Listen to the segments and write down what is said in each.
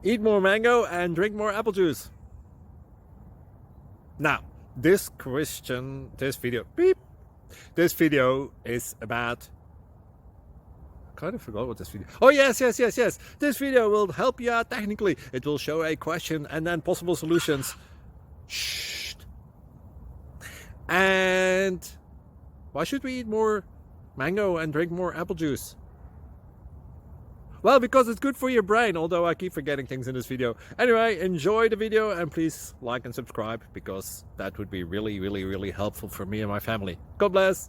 Eat more mango and drink more apple juice. Now, this video is about... I kind of forgot what this video... Oh, yes. This video will help you out technically. It will show a question and then possible solutions. Shh. And why should we eat more mango and drink more apple juice? Well, because it's good for your brain, although I keep forgetting things in this video. Anyway, enjoy the video and please like and subscribe, because that would be really helpful for me and my family. God bless!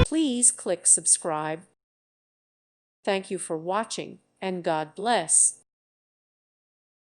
Please click subscribe. Thank you for watching, and God bless.